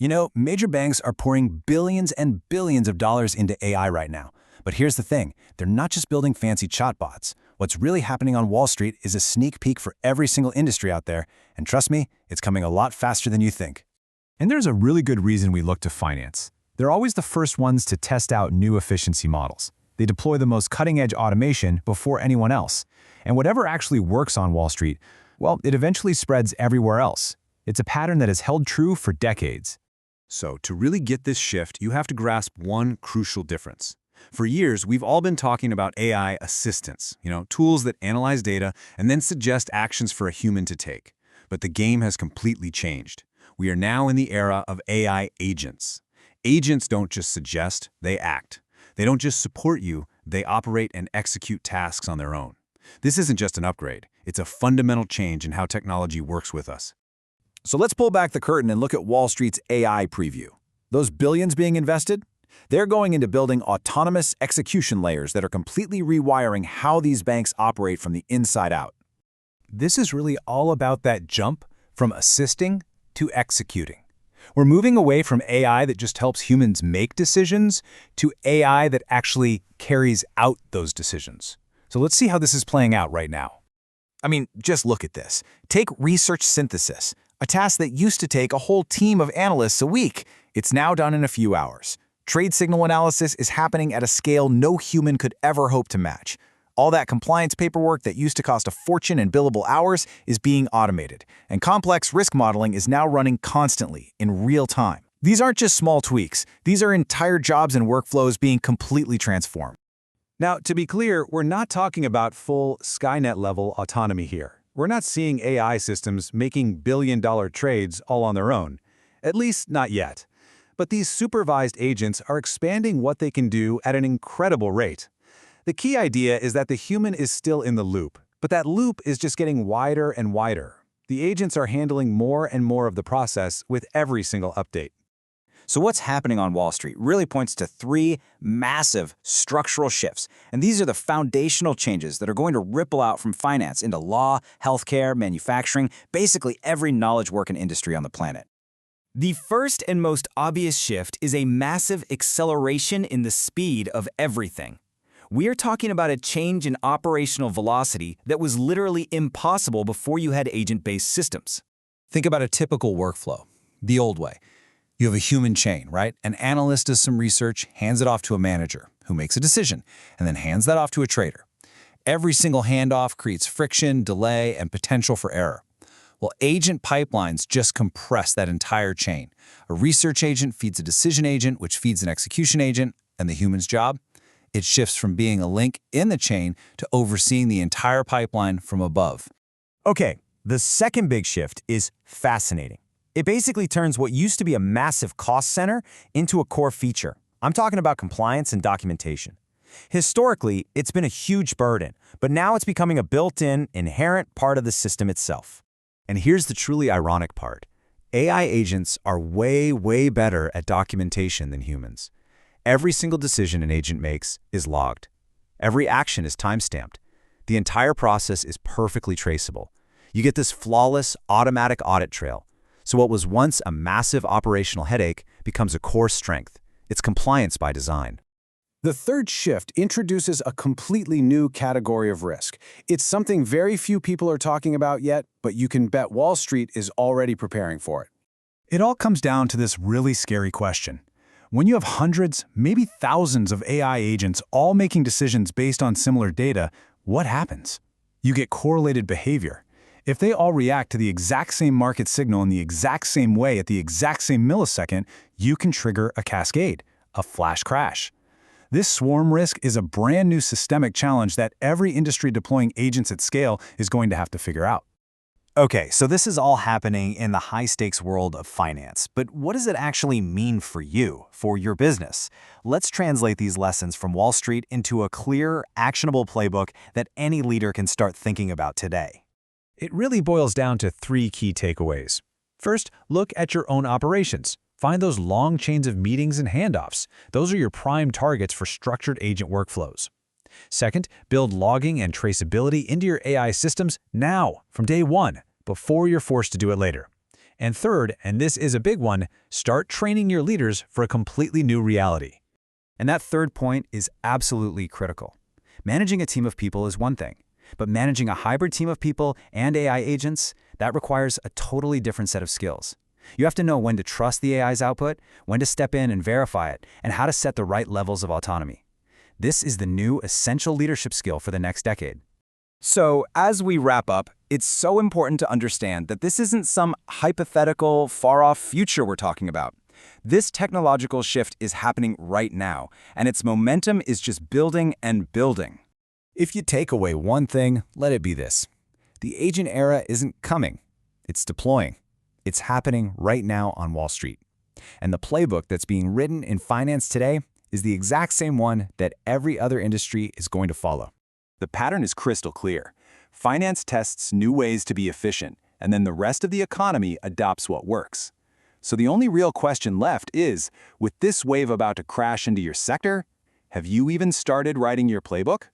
You know, major banks are pouring billions and billions of dollars into AI right now. But here's the thing, they're not just building fancy chatbots. What's really happening on Wall Street is a sneak peek for every single industry out there, and trust me, it's coming a lot faster than you think. And there's a really good reason we look to finance. They're always the first ones to test out new efficiency models. They deploy the most cutting-edge automation before anyone else. And whatever actually works on Wall Street, well, it eventually spreads everywhere else. It's a pattern that has held true for decades. So, to really get this shift, you have to grasp one crucial difference. For years, we've all been talking about AI assistants, tools that analyze data and then suggest actions for a human to take. But the game has completely changed. We are now in the era of AI agents. Agents don't just suggest, they act. They don't just support you, they operate and execute tasks on their own. This isn't just an upgrade, it's a fundamental change in how technology works with us. So let's pull back the curtain and look at Wall Street's AI preview. Those billions being invested? They're going into building autonomous execution layers that are completely rewiring how these banks operate from the inside out. This is really all about that jump from assisting to executing. We're moving away from AI that just helps humans make decisions to AI that actually carries out those decisions. So let's see how this is playing out right now. I mean, just look at this. Take research synthesis, a task that used to take a whole team of analysts a week. It's now done in a few hours. Trade signal analysis is happening at a scale no human could ever hope to match. All that compliance paperwork that used to cost a fortune in billable hours is being automated, and complex risk modeling is now running constantly, in real time. These aren't just small tweaks. These are entire jobs and workflows being completely transformed. Now, to be clear, we're not talking about full Skynet-level autonomy here. We're not seeing AI systems making billion-dollar trades all on their own, at least not yet. But these supervised agents are expanding what they can do at an incredible rate. The key idea is that the human is still in the loop, but that loop is just getting wider and wider. The agents are handling more and more of the process with every single update. So what's happening on Wall Street really points to three massive structural shifts, and these are the foundational changes that are going to ripple out from finance into law, healthcare, manufacturing, basically every knowledge work and industry on the planet. The first and most obvious shift is a massive acceleration in the speed of everything. We are talking about a change in operational velocity that was literally impossible before you had agent-based systems. Think about a typical workflow, the old way. You have a human chain, right? An analyst does some research, hands it off to a manager, who makes a decision, and then hands that off to a trader. Every single handoff creates friction, delay, and potential for error. Well, agent pipelines just compress that entire chain. A research agent feeds a decision agent, which feeds an execution agent, and the human's job? It shifts from being a link in the chain to overseeing the entire pipeline from above. Okay, the second big shift is fascinating. It basically turns what used to be a massive cost center into a core feature. I'm talking about compliance and documentation. Historically, it's been a huge burden, but now it's becoming a built-in, inherent part of the system itself. And here's the truly ironic part. AI agents are way, way better at documentation than humans. Every single decision an agent makes is logged. Every action is timestamped. The entire process is perfectly traceable. You get this flawless, automatic audit trail. So what was once a massive operational headache becomes a core strength. It's compliance by design. The third shift introduces a completely new category of risk. It's something very few people are talking about yet, but you can bet Wall Street is already preparing for it. It all comes down to this really scary question. When you have hundreds, maybe thousands of AI agents all making decisions based on similar data, what happens? You get correlated behavior. If they all react to the exact same market signal in the exact same way at the exact same millisecond, you can trigger a cascade, a flash crash. This swarm risk is a brand new systemic challenge that every industry deploying agents at scale is going to have to figure out. Okay, so this is all happening in the high-stakes world of finance, but what does it actually mean for you, for your business? Let's translate these lessons from Wall Street into a clear, actionable playbook that any leader can start thinking about today. It really boils down to three key takeaways. First, look at your own operations. Find those long chains of meetings and handoffs. Those are your prime targets for structured agent workflows. Second, build logging and traceability into your AI systems now, from day one, before you're forced to do it later. And third, and this is a big one, start training your leaders for a completely new reality. And that third point is absolutely critical. Managing a team of people is one thing, but managing a hybrid team of people and AI agents, that requires a totally different set of skills. You have to know when to trust the AI's output, when to step in and verify it, and how to set the right levels of autonomy. This is the new essential leadership skill for the next decade. So, as we wrap up, it's so important to understand that this isn't some hypothetical, far-off future we're talking about. This technological shift is happening right now, and its momentum is just building and building. If you take away one thing, let it be this. The agent era isn't coming. It's deploying. It's happening right now on Wall Street. And the playbook that's being written in finance today is the exact same one that every other industry is going to follow. The pattern is crystal clear. Finance tests new ways to be efficient, and then the rest of the economy adopts what works. So the only real question left is, with this wave about to crash into your sector, have you even started writing your playbook?